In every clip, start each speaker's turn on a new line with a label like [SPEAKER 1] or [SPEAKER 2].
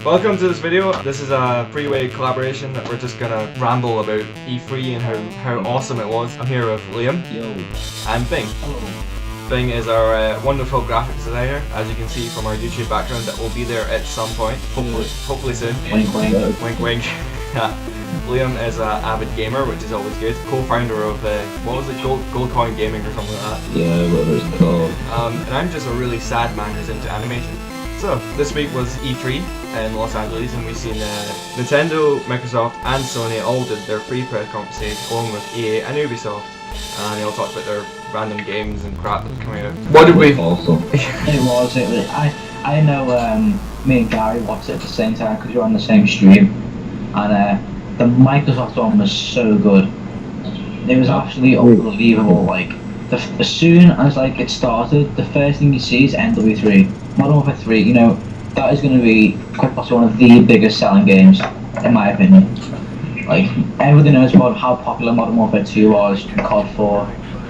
[SPEAKER 1] Welcome to this video. This is a three-way collaboration that we're just gonna ramble about E3 and how awesome it was. I'm here with Liam.
[SPEAKER 2] Yo.
[SPEAKER 1] And Bing.
[SPEAKER 2] Hello.
[SPEAKER 1] Bing is our wonderful graphics designer, as you can see from our YouTube background that will be there at some point. Hopefully soon.
[SPEAKER 2] Wink wink.
[SPEAKER 1] Wink wink. Liam is an avid gamer, which is always good. Co-founder of, what was it, Gold Coin Gaming or something like that.
[SPEAKER 2] Yeah, whatever it's called.
[SPEAKER 1] And I'm just a really sad man who's into animation. So, this week was E3 in Los Angeles, and we've seen Nintendo, Microsoft and Sony all did their free press conferences along with EA and Ubisoft. And they all talked about their random games and crap that's coming out. What did we...
[SPEAKER 2] Awesome.
[SPEAKER 3] It was. I know me and Gary watched it at the same time because we were on the same stream. And the Microsoft one was so good. It was absolutely unbelievable. Like, as soon as it started, the first thing you see is MW3. Modern Warfare 3, you know, that is going to be quite possibly one of the biggest selling games, in my opinion. Like, everybody knows about how popular Modern Warfare 2 was, COD 4,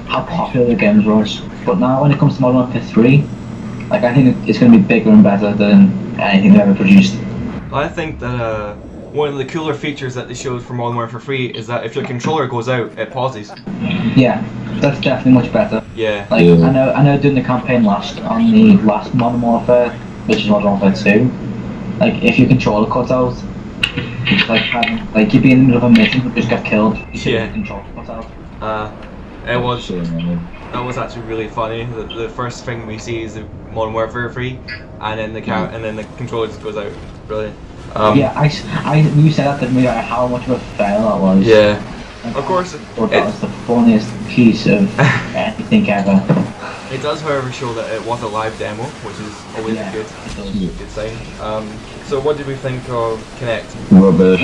[SPEAKER 3] how popular the games was. But now when it comes to Modern Warfare 3, like, I think it's going to be bigger and better than anything they've ever produced.
[SPEAKER 1] I think that one of the cooler features that they showed for Modern Warfare 3 is that if your controller goes out, it pauses.
[SPEAKER 3] Yeah, that's definitely much better.
[SPEAKER 1] Yeah.
[SPEAKER 3] Like, I know doing the campaign on the last Modern Warfare, which is Modern Warfare 2, like, if your controller cuts out, it's like having, like, you'd be in the middle of a mission but just got killed.
[SPEAKER 1] Yeah.
[SPEAKER 3] Your controller cuts out.
[SPEAKER 1] It was... That was actually really funny. The first thing we see is the Modern Warfare 3, and then the controller just goes out. Brilliant.
[SPEAKER 3] Yeah, you said that to me, like, how much of a fail that was.
[SPEAKER 1] Yeah. Of course.
[SPEAKER 3] That was the funniest piece of anything ever.
[SPEAKER 1] It does, however, show that it was a live demo, which is always a good sign. So what did we think of Kinect?
[SPEAKER 2] Rubbish.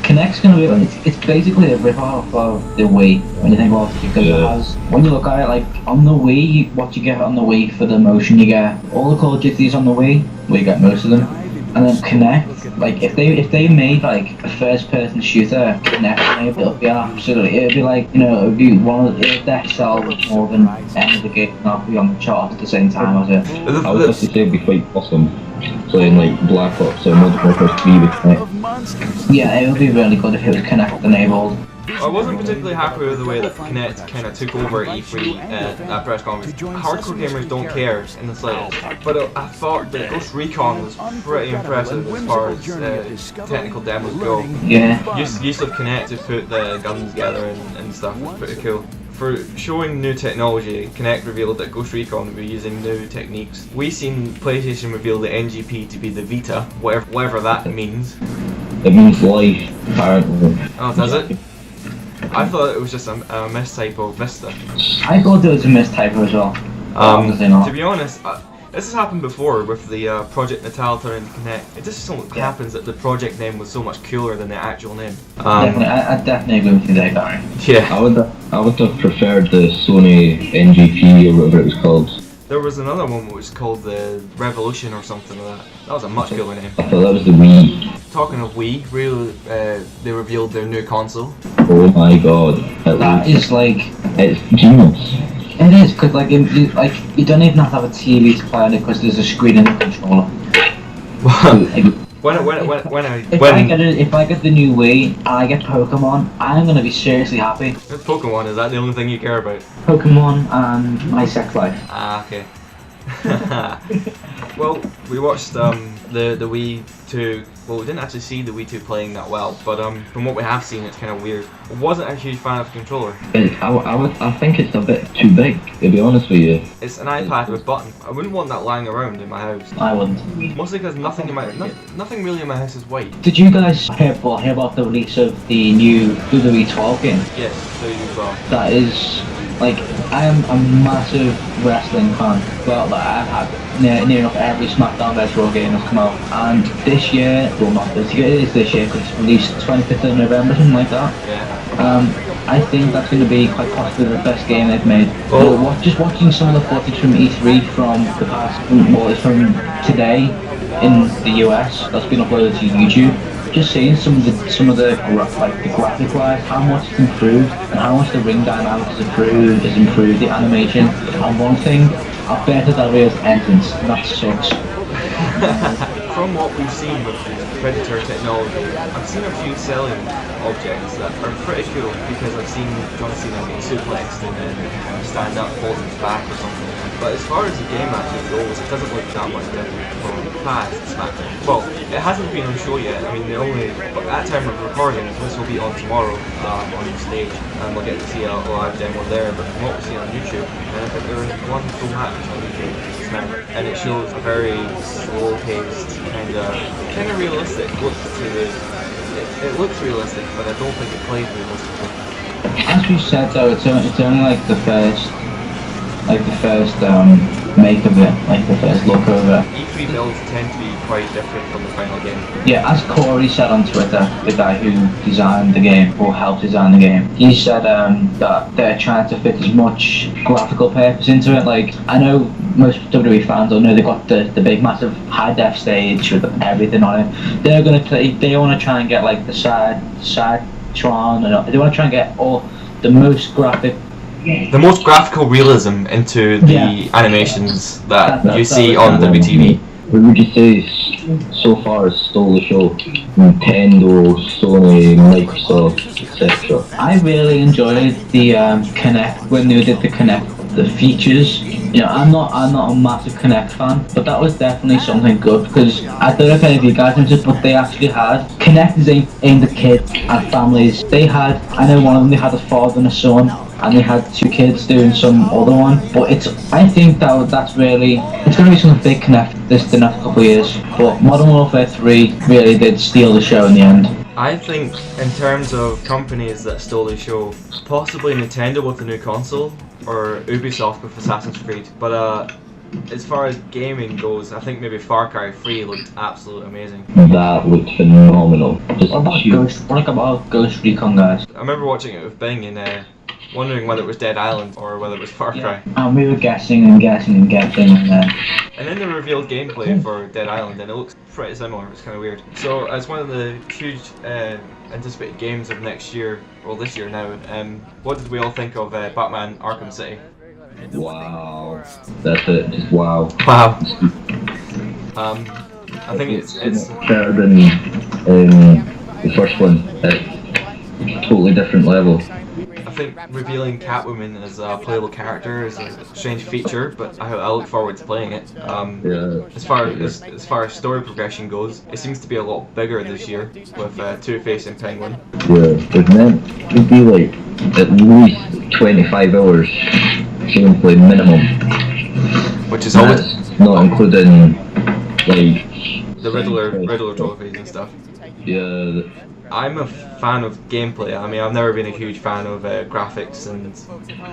[SPEAKER 3] Kinect's gonna be it's basically a rip-off of the Wii when you think about it, because it has, when you look at it, like, on the Wii, what you get on the Wii for the motion, you get all the Call of Duties on the Wii, where you get most of them, and then Kinect, like, if they made like a first-person shooter Kinect, it'd be like, you know, it'd be it'd sell more than any of the games not be on the chart at the same time as it.
[SPEAKER 2] I would have to say it'd be quite awesome playing like Black Ops or Modern Warfare 3 with Kinect.
[SPEAKER 3] Yeah, it would be really good if it was Kinect enabled.
[SPEAKER 1] I wasn't particularly happy with the way that Kinect kind of took over E3 at press conference. Hardcore gamers don't care in the slightest, but I thought that Ghost Recon was pretty impressive as far as technical demos go.
[SPEAKER 3] Yeah.
[SPEAKER 1] Use of Kinect to put the guns together and stuff was pretty cool. For showing new technology, Kinect revealed that Ghost Recon would be using new techniques. We've seen PlayStation reveal the NGP to be the Vita, whatever that means.
[SPEAKER 2] It means life, apparently.
[SPEAKER 1] Oh, does it? I thought it was just a mistype of Vista.
[SPEAKER 3] I thought it was a mistype as well.
[SPEAKER 1] To be honest, this has happened before with the Project Natal turning to Kinect. It just so happens that the project name was so much cooler than the actual name.
[SPEAKER 3] Definitely, I definitely agree with you there, Gary.
[SPEAKER 1] Yeah.
[SPEAKER 2] I would have preferred the Sony NGP or whatever it was called.
[SPEAKER 1] There was another one which was called the Revolution or something like that. That was a much cooler name.
[SPEAKER 2] I thought that was the Wii.
[SPEAKER 1] Talking of Wii, they revealed their new console.
[SPEAKER 2] Oh my god.
[SPEAKER 3] That is like...
[SPEAKER 2] It's genius.
[SPEAKER 3] It is, because like, you don't even have to have a TV to play on it because there's a screen in the controller. If I get the new Wii and I get Pokemon, I'm gonna be seriously happy.
[SPEAKER 1] Pokemon, is that the only thing you care about?
[SPEAKER 3] Pokemon and my sex life.
[SPEAKER 1] Ah, okay. Well, we watched the Wii 2. Well, we didn't actually see the Wii 2 playing that well, but from what we have seen, it's kind of weird. I wasn't a huge fan of the controller.
[SPEAKER 2] I think it's a bit too big, to be honest with you.
[SPEAKER 1] It's an iPad with buttons. I wouldn't want that lying around in my house.
[SPEAKER 3] I wouldn't.
[SPEAKER 1] Mostly because nothing really in my house is white.
[SPEAKER 3] Did you guys hear about the release of the new WWE 12 game?
[SPEAKER 1] Yes, WWE 12.
[SPEAKER 3] That is, like, I am a massive wrestling fan. Well, like, I've had near enough every SmackDown vs Raw game that's come out. And this year, well, not this year, it is this year because it's released 25th of November, something like that.
[SPEAKER 1] Yeah.
[SPEAKER 3] I think that's going to be quite possibly the best game they've made. Well, just watching some of the footage from E3 from the past, well, it's from today in the US, that's been uploaded to YouTube. Just seeing some of the graphic wise, how much it's improved and how much the ring dynamics has improved, the animation. And one thing, I bet that is entrance, and that sucks.
[SPEAKER 1] from what we've seen with the Predator technology, I've seen a few selling objects that are pretty cool, because I've seen John Cena get suplexed and then kind of stand up, hold his back or something. But as far as the game actually goes, it doesn't look that much different from past SmackDown. Well, it hasn't been on show yet. I mean, but at time of recording, this will be on tomorrow on the stage, and we'll get to see a live demo there. But from what we've seen on YouTube, I think there was one full match on YouTube just now, and it shows a very slow-paced, kind of realistic look to the. It looks realistic, but I don't think it plays realistically.
[SPEAKER 3] As we said though, it's only like the first make of it, like the first look of it.
[SPEAKER 1] E3 builds tend to be quite different from the final game.
[SPEAKER 3] Yeah, as Corey said on Twitter, the guy who designed the game, or helped design the game, he said that they're trying to fit as much graphical purpose into it. Like, I know most WWE fans will know they've got the big massive high def stage with everything on it. They want to try and get like the side Tron, and they want to try and get all the most graphical
[SPEAKER 1] realism into the animations that you see on WTV.
[SPEAKER 2] What would you say so far has stole the show? Nintendo, Sony, Microsoft, etc.
[SPEAKER 3] I really enjoyed the Kinect when they did the Kinect, the features. You know, I'm not a massive Kinect fan, but that was definitely something good, because I don't know if any of you guys noticed, but they actually had Kinect is aimed at kids and families. They had, I know one of them, they had a father and a son, and they had two kids doing some other one. But I think that's really, it's going to be something big Kinect the next couple of years. But Modern Warfare 3 really did steal the show in the end.
[SPEAKER 1] I think in terms of companies that stole the show, possibly Nintendo with the new console, or Ubisoft with Assassin's Creed. But as far as gaming goes, I think maybe Far Cry 3 looked absolutely amazing.
[SPEAKER 2] That looked phenomenal.
[SPEAKER 3] What about Ghost Recon, guys?
[SPEAKER 1] I remember watching it with Bing and wondering whether it was Dead Island or whether it was Far Cry.
[SPEAKER 3] And we were guessing and then...
[SPEAKER 1] And then they revealed gameplay for Dead Island, and it looks pretty similar. It's kind of weird. So it's one of the huge anticipated games of next year, well this year now. What did we all think of Batman Arkham City?
[SPEAKER 2] Wow, that's it. Just wow.
[SPEAKER 1] Wow. I think it's
[SPEAKER 2] better than the first one at a totally different level.
[SPEAKER 1] I think revealing Catwoman as a playable character is a strange feature, but I look forward to playing it. As far as story progression goes, it seems to be a lot bigger this year with Two-Face and Penguin.
[SPEAKER 2] Yeah, it meant to be like at least 25 hours gameplay minimum,
[SPEAKER 1] which is always
[SPEAKER 2] not including like
[SPEAKER 1] the Riddler trophies and stuff.
[SPEAKER 2] Yeah.
[SPEAKER 1] I'm a fan of gameplay. I mean, I've never been a huge fan of graphics, and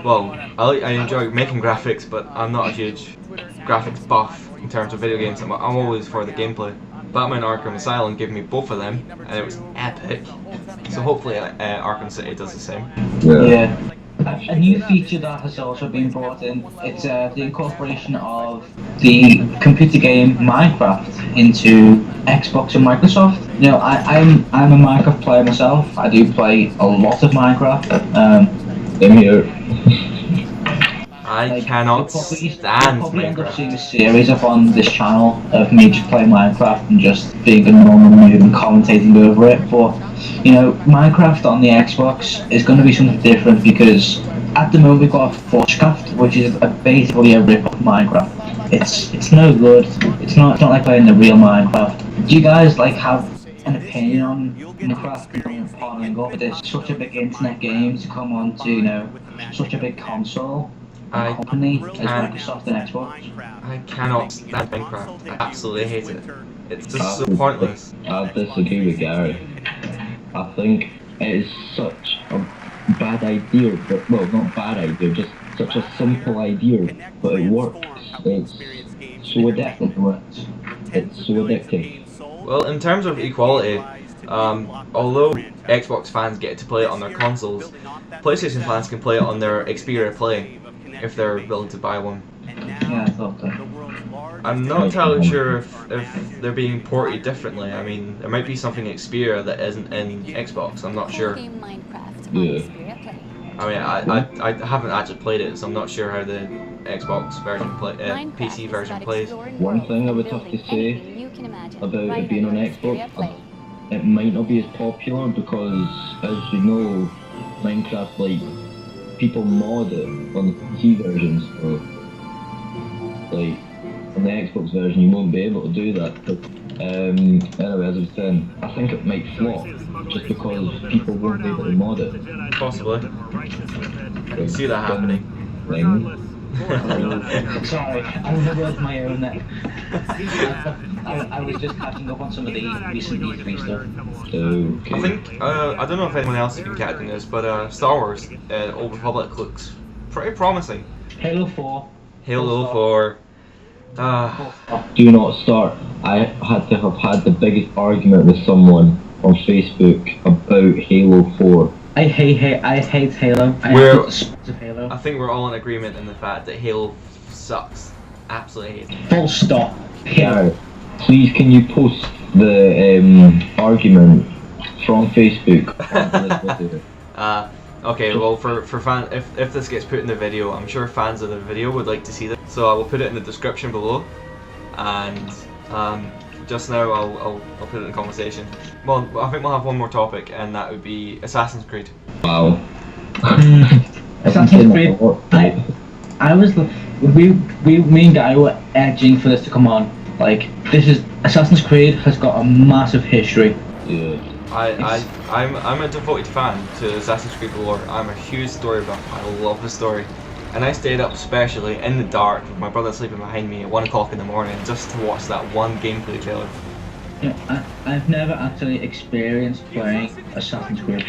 [SPEAKER 1] well, I enjoy making graphics, but I'm not a huge graphics buff in terms of video games. I'm always for the gameplay. Batman Arkham Asylum gave me both of them, and it was epic. So hopefully Arkham City does the same.
[SPEAKER 3] Yeah. A new feature that has also been brought in, it's the incorporation of the computer game Minecraft into Xbox and Microsoft. You know, I'm a Minecraft player myself. I do play a lot of Minecraft.
[SPEAKER 2] Same here.
[SPEAKER 1] I cannot stand
[SPEAKER 3] probably end up
[SPEAKER 1] Minecraft.
[SPEAKER 3] seeing a series up on this channel of me just playing Minecraft and just being a normal noob and commentating over it. But you know, Minecraft on the Xbox is going to be something different, because at the moment we've got Forgecraft, which is basically a rip of Minecraft. It's no good. It's not like playing the real Minecraft. Do you guys like have an opinion on Minecraft and partnering up with this such a big internet game to come on to, you know, such a big console company as Microsoft and Xbox?
[SPEAKER 1] I cannot stand Minecraft. I absolutely hate it. It's just so pointless.
[SPEAKER 2] I disagree with Gary. I think it is such a bad idea, but well, not bad idea, just such a simple idea, but it works. It's so addictive. It's so addictive.
[SPEAKER 1] Well, in terms of equality, although Xbox fans get to play it on their consoles, PlayStation fans can play it on their Xperia Play if they're willing to buy one.
[SPEAKER 3] Yeah, I thought that.
[SPEAKER 1] I'm not entirely sure if they're being ported differently. I mean, there might be something in Xperia that isn't in Xbox. I'm not sure.
[SPEAKER 2] Yeah.
[SPEAKER 1] I mean, I haven't actually played it, so I'm not sure how the Xbox version PC version plays.
[SPEAKER 2] One thing I would have to say about it being on Xbox, it might not be as popular because, as we know, Minecraft, like, people mod it on the PC versions, so, like, on the Xbox version you won't be able to do that. But, anyway, as I was saying, I think it might flop, just because people won't be able to mod it.
[SPEAKER 1] Possibly. I can see that happening.
[SPEAKER 3] Sorry, I'm the word my own there. I was just catching up on some of the recent E3 stuff.
[SPEAKER 2] Okay.
[SPEAKER 1] I think, I don't know if anyone else has been catching this, but Star Wars, Old Republic looks pretty promising.
[SPEAKER 3] Halo 4.
[SPEAKER 1] Halo 4.
[SPEAKER 2] Do not start. I had to have had the biggest argument with someone on Facebook about Halo 4.
[SPEAKER 3] I hate Halo. I hate Halo.
[SPEAKER 1] I think we're all in agreement in the fact that Halo sucks. Absolutely hate it.
[SPEAKER 3] Full stop.
[SPEAKER 2] Garrett, please can you post the argument from Facebook onto this video?
[SPEAKER 1] Okay, well for fan, if this gets put in the video, I'm sure fans of the video would like to see this. So I will put it in the description below, and just now I'll put it in the conversation. Well, I think we'll have one more topic, and that would be Assassin's Creed.
[SPEAKER 2] Wow.
[SPEAKER 3] Assassin's Creed. I was me and Guy were edging for this to come on. Like, this is Assassin's Creed has got a massive history.
[SPEAKER 2] Yeah.
[SPEAKER 1] I'm a devoted fan to Assassin's Creed lore. I'm a huge story buff. I love the story. And I stayed up especially in the dark with my brother sleeping behind me at 1 o'clock in the morning just to watch that one gameplay trailer.
[SPEAKER 3] Yeah, I've never actually experienced playing Assassin's Creed,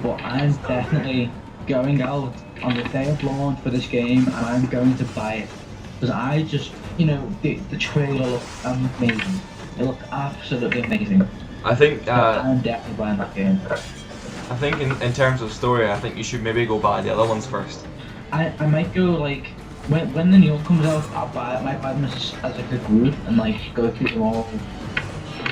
[SPEAKER 3] but I'm definitely going out on the day of launch for this game, and I'm going to buy it. Because I just, the trailer looked amazing. It looked absolutely amazing.
[SPEAKER 1] I think
[SPEAKER 3] I'm definitely buying that game.
[SPEAKER 1] I think in terms of story, I think you should maybe go buy the other ones first.
[SPEAKER 3] I might go, like, when the new one comes out, I might buy them as like a group and like go through them all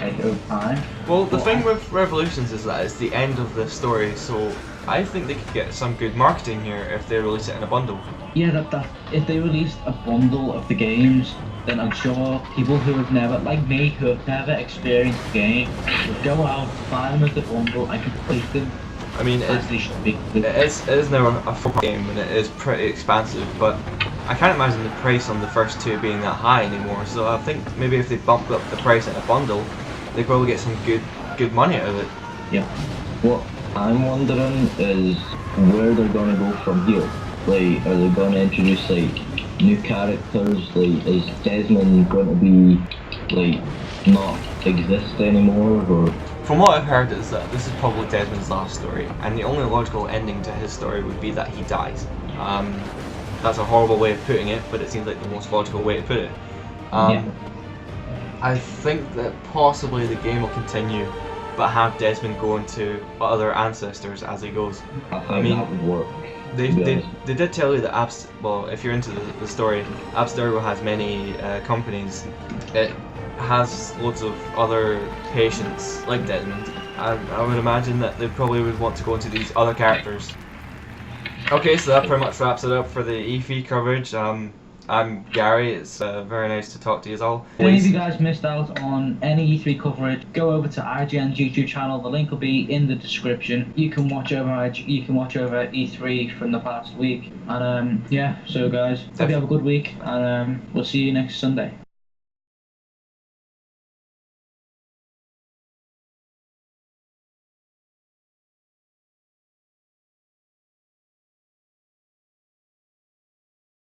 [SPEAKER 3] like over time.
[SPEAKER 1] Well, the thing with Revolutions is that it's the end of the story, so I think they could get some good marketing here if they release it in a bundle.
[SPEAKER 3] Yeah, that if they released a bundle of the games, then I'm sure people who have never, like me, who have never experienced the game, would go out, buy them as the bundle, and complete them.
[SPEAKER 1] I mean, it is now a full game and it is pretty expansive, but I can't imagine the price on the first two being that high anymore. So I think maybe if they bumped up the price in a bundle, they probably get some good money out of it.
[SPEAKER 3] Yeah.
[SPEAKER 2] What I'm wondering is where they're gonna go from here. Like, are they gonna introduce like new characters? Like, is Desmond going to be like not exist anymore, or?
[SPEAKER 1] From what I've heard is that this is probably Desmond's last story, and the only logical ending to his story would be that he dies. That's a horrible way of putting it, but it seems like the most logical way to put it.
[SPEAKER 3] Yeah.
[SPEAKER 1] I think that possibly the game will continue, but have Desmond go into other ancestors as he goes.
[SPEAKER 2] I mean, that would work.
[SPEAKER 1] They did tell you that well, if you're into the story, Abstergo has many companies. It has loads of other patients like Desmond, and I would imagine that they probably would want to go into these other characters. Okay, so that pretty much wraps it up for the E3 coverage. I'm Gary. It's very nice to talk to you all.
[SPEAKER 3] If any of you guys missed out on any E3 coverage, go over to IGN's YouTube channel. The link will be in the description. You can watch over E3 from the past week. And yeah, so guys, hope you have a good week, and we'll see you next Sunday.